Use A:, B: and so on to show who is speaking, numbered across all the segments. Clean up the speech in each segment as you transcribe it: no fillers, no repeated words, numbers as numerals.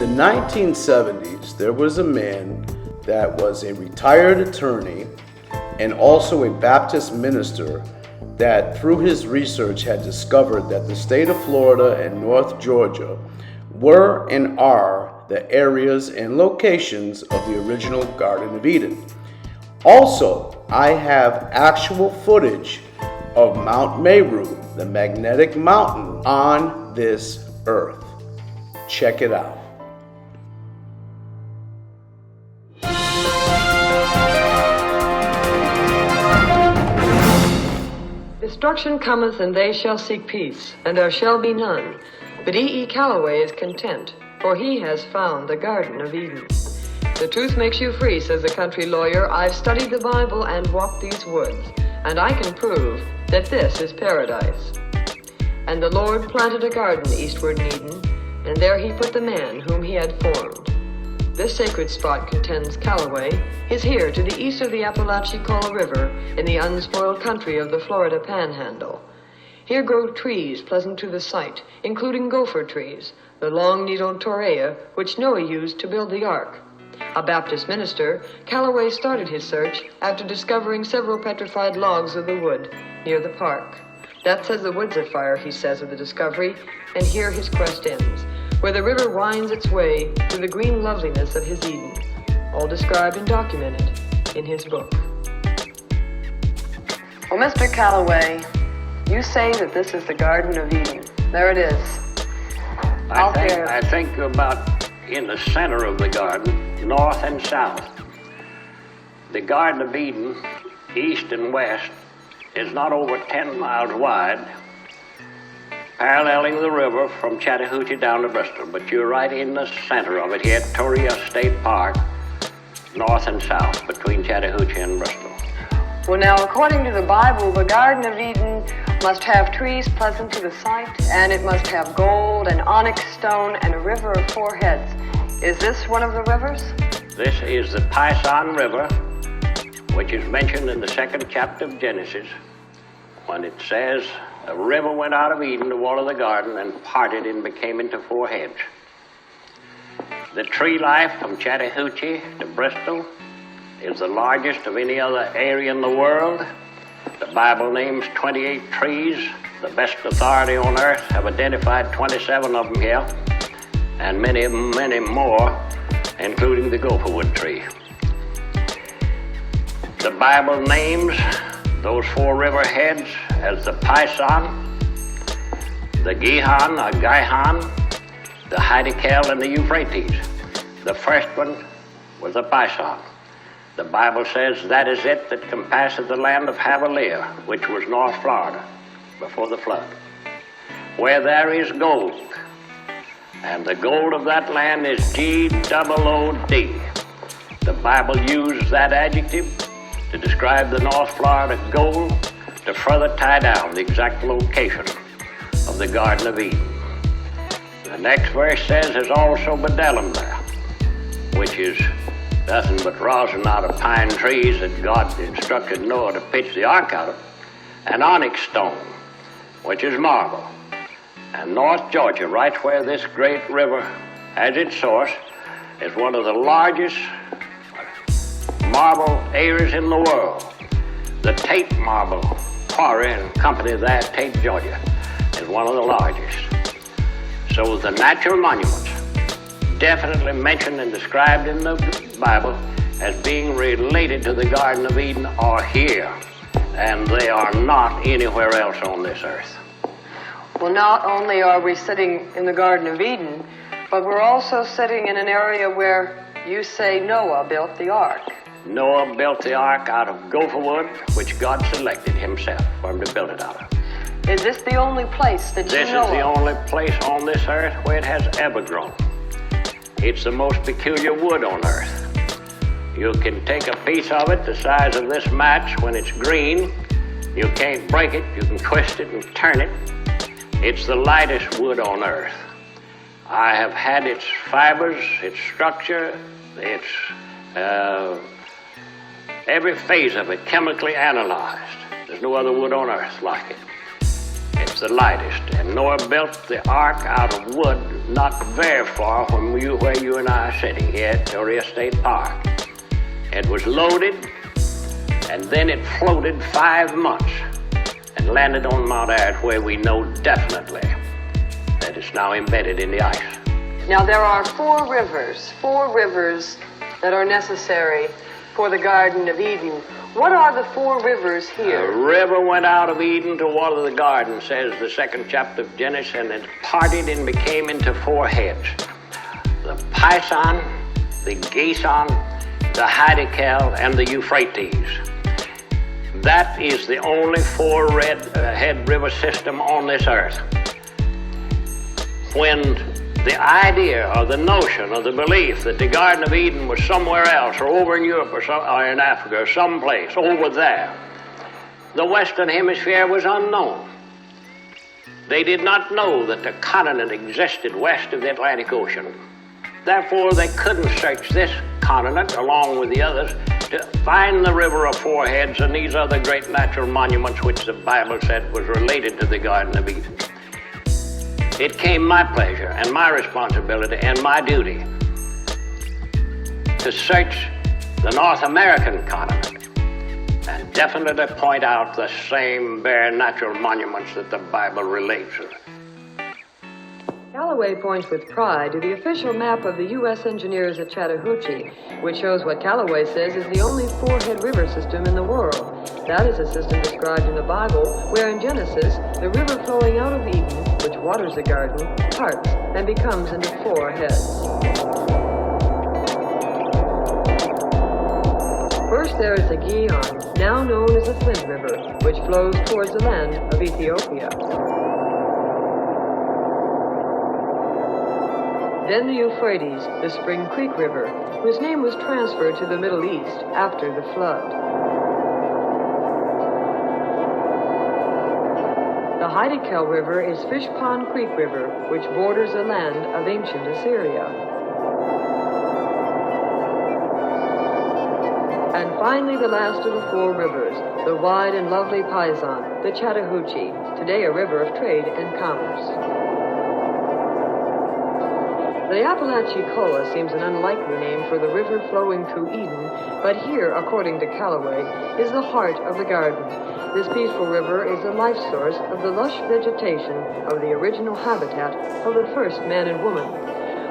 A: the 1970s, there was a man that was a retired attorney and also a Baptist minister that through his research had discovered that the state of Florida and North Georgia were and are the areas and locations of the original Garden of Eden. Also, I have actual footage of Mount Meru, the magnetic mountain on this earth. Check it out.
B: Destruction cometh, and they shall seek peace, and there shall be none. But E. Calloway is content, for he has found the Garden of Eden. The truth makes you free, says a country lawyer. I've studied the Bible and walked these woods, and I can prove that this is paradise. And the Lord planted a garden eastward in Eden, and there he put the man whom he had formed. This sacred spot, contends Calloway, is here to the east of the Apalachicola River in the unspoiled country of the Florida Panhandle. Here grow trees pleasant to the sight, including gopher trees, the long-needled torreya which Noah used to build the ark. A Baptist minister, Calloway started his search after discovering several petrified logs of the wood near the park. That says the wood's afire, he says of the discovery, and here his quest ends, where the river winds its way through the green loveliness of his Eden, all described and documented in his book. Well, Mr. Calloway, you say that this is the Garden of Eden. There it is.
C: I think about in the center of the garden, north and south. The Garden of Eden, east and west, is not over 10 miles wide, paralleling the river from Chattahoochee down to Bristol. But you're right in the center of it here at Torreya State Park, north and south, between Chattahoochee and Bristol.
B: Well, now, according to the Bible, the Garden of Eden must have trees pleasant to the sight, and it must have gold and onyx stone and a river of 4 heads. Is this one of the rivers?
C: This is the Pison River, which is mentioned in the 2nd chapter of Genesis, when it says, a river went out of Eden to water the garden and parted and became into 4 heads. The tree life from Chattahoochee to Bristol is the largest of any other area in the world. The Bible names 28 trees. The best authority on earth have identified 27 of them here, and many, many more, including the gopherwood tree. The Bible names those 4 river heads as the Pison, the Gihon or Gihon, the Hiddekel, and the Euphrates. The first one was the Pison. The Bible says that is it that compasseth the land of Havilah, which was North Florida before the flood, where there is gold. And the gold of that land is G-O-O-D. The Bible used that adjective to describe the North Florida gold to further tie down the exact location of the Garden of Eden. The next verse says there's also bdellium there, which is nothing but rosin out of pine trees that God instructed Noah to pitch the ark out of, and onyx stone, which is marble. And North Georgia, right where this great river has its source, is one of the largest marble areas in the world. The Tate Marble Quarry and Company there at Tate, Georgia, is one of the largest. So the natural monuments definitely mentioned and described in the Bible as being related to the Garden of Eden are here, and they are not anywhere else on this earth.
B: Well, not only are we sitting in the Garden of Eden, but we're also sitting in an area where you say Noah built the ark.
C: Noah built the ark out of gopher wood, which God selected himself for him to build it out of.
B: Is this the only place that you know of?
C: This is the only place on this earth where it has ever grown. It's the most peculiar wood on earth. You can take a piece of it the size of this match when it's green. You can't break it. You can twist it and turn it. It's the lightest wood on earth. I have had its fibers, its structure, its every phase of it chemically analyzed. There's no other wood on earth like it. It's the lightest. And Noah built the ark out of wood not very far from where you and I are sitting here at Torrey State Park. It was loaded, and then it floated 5 months and landed on Mount Ayr, where we know definitely that it's now embedded in the ice.
B: Now, there are four rivers that are necessary for the Garden of Eden. What are the four rivers
C: The
B: here?
C: river went out of Eden to water the garden, says the second chapter of Genesis, and it parted and became into four heads. The Pison, the Gison, the Hiddekel, and the Euphrates. That is the only four-head river system on this earth. When the idea or the notion or the belief that the Garden of Eden was somewhere else or over in Europe or in Africa or someplace over there, the Western Hemisphere was unknown. They did not know that the continent existed west of the Atlantic Ocean. Therefore, they couldn't search this continent along with the others to find the river of four heads and these other great natural monuments which the Bible said was related to the Garden of Eden. It came my pleasure and my responsibility and my duty to search the North American continent and definitely point out the same bare natural monuments that the Bible relates.
B: Callaway points with pride to the official map of the U.S. engineers at Chattahoochee, which shows what Callaway says is the only four-head river system in the world. That is a system described in the Bible, where in Genesis, the river flowing out of Eden, which waters the garden, parts and becomes into four heads. First, there is the Gihon, now known as the Flint River, which flows towards the land of Ethiopia. Then the Euphrates, the Spring Creek River, whose name was transferred to the Middle East after the flood. The Hiddekel River is Fish Pond Creek River, which borders the land of ancient Assyria. And finally, the last of the four rivers, the wide and lovely Pison, the Chattahoochee, today a river of trade and commerce. The Apalachicola seems an unlikely name for the river flowing through Eden, but here, according to Callaway, is the heart of the garden. This peaceful river is the life source of the lush vegetation of the original habitat of the first man and woman.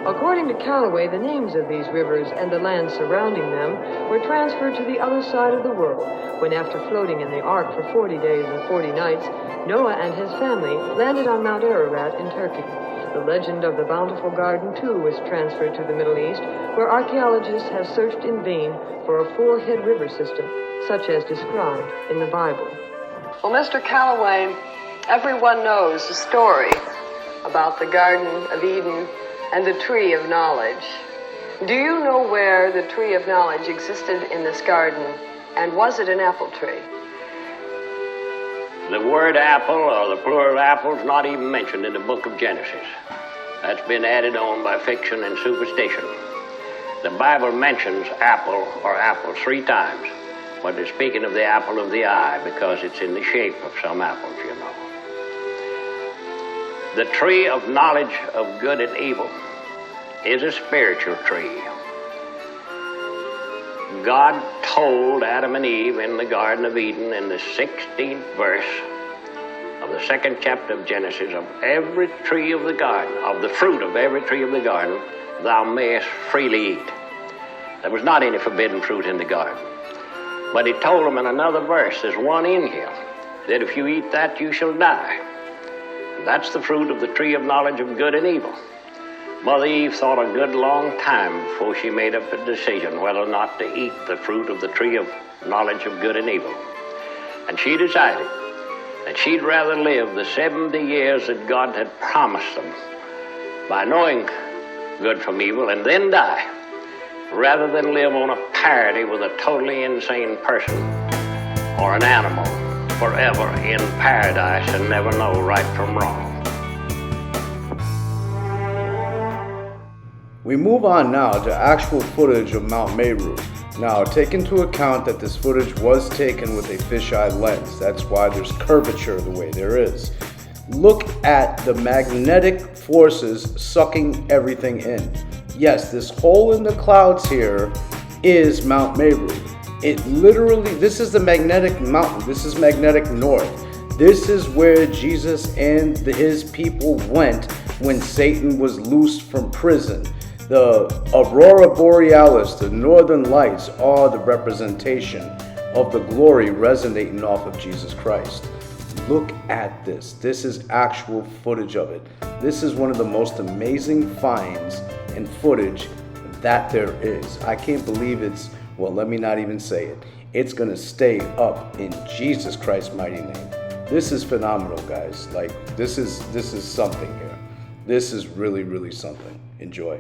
B: According to Callaway, the names of these rivers and the land surrounding them were transferred to the other side of the world when, after floating in the ark for 40 days and 40 nights, Noah and his family landed on Mount Ararat in Turkey. The legend of the Bountiful Garden, too, was transferred to the Middle East, where archaeologists have searched in vain for a four-head river system, such as described in the Bible. Well, Mr. Callaway, everyone knows the story about the Garden of Eden and the Tree of Knowledge. Do you know where the Tree of Knowledge existed in this garden, and was it an apple tree?
C: The word apple, or the plural apple, is not even mentioned in the book of Genesis. That's been added on by fiction and superstition. The Bible mentions apple or apples 3 times, but it's speaking of the apple of the eye because it's in the shape of some apples, you know. The tree of knowledge of good and evil is a spiritual tree. God told Adam and Eve in the Garden of Eden in the 16th verse of the 2nd chapter of Genesis, of every tree of the garden, of the fruit of every tree of the garden, thou mayest freely eat. There was not any forbidden fruit in the garden. But he told them in another verse, there's one in here, that if you eat that, you shall die. That's the fruit of the tree of knowledge of good and evil. Mother Eve thought a good long time before she made up a decision whether or not to eat the fruit of the tree of knowledge of good and evil. And she decided that she'd rather live the 70 years that God had promised them by knowing good from evil and then die, rather than live on a parity with a totally insane person or an animal forever in paradise and never know right from wrong.
A: We move on now to actual footage of Mt Meru. Now, take into account that this footage was taken with a fisheye lens. That's why there's curvature the way there is. Look at the magnetic forces sucking everything in. Yes, this hole in the clouds here is Mount Meru. It literally, this is the magnetic mountain. This is magnetic north. This is where Jesus and his people went when Satan was loosed from prison. The aurora borealis, the northern lights, are the representation of the glory resonating off of Jesus Christ. Look at this. This is actual footage of it. This is one of the most amazing finds and footage that there is. I can't believe it's, well, let me not even say it. It's going to stay up in Jesus Christ's mighty name. This is phenomenal, guys. Like, this is something here. This is really, really something. Enjoy.